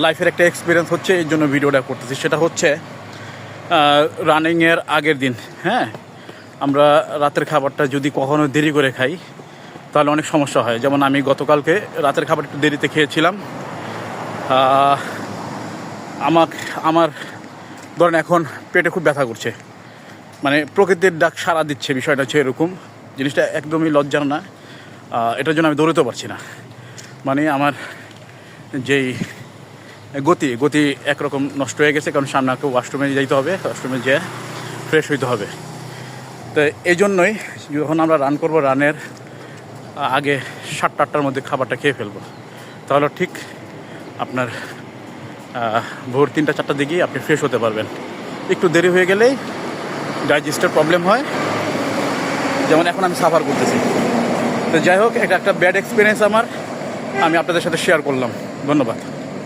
লাইফের একটা এক্সপিরিয়েন্স হচ্ছে, এই জন্য ভিডিওটা করতেছি। সেটা হচ্ছে রানিংয়ের আগের দিন, হ্যাঁ, আমরা রাতের খাবারটা যদি কখনো দেরি করে খাই তাহলে অনেক সমস্যা হয়। যেমন আমি গতকালকে রাতের খাবার একটু দেরিতে খেয়েছিলাম। আমার ধরেন এখন পেটে খুব ব্যথা করছে, মানে প্রকৃতির ডাক সাড়া দিচ্ছে, বিষয়টা হচ্ছে এরকম। জিনিসটা একদমই লজ্জার না, এটার জন্য আমি দৌড়াতে পারছি না। মানে আমার যেই গতি একরকম নষ্ট হয়ে গেছে, কারণ সামনে একটা ওয়াশরুমে যাইতে হবে, ওয়াশরুমে যেয়ে ফ্রেশ হইতে হবে। তো এই জন্যই যখন আমরা রান করব, রানের আগে 7-8টার মধ্যে খাবারটা খেয়ে ফেলবো, তাহলে ঠিক আপনার ভোর 3-4টার দিকেই আপনি ফ্রেশ হতে পারবেন। একটু দেরি হয়ে গেলেই ডাইজেস্টের প্রবলেম হয়, যেমন এখন আমি সাফার করতেছি। তো যাই হোক, এটা একটা ব্যাড এক্সপিরিয়েন্স আমার, আমি আপনাদের সাথে শেয়ার করলাম। ধন্যবাদ।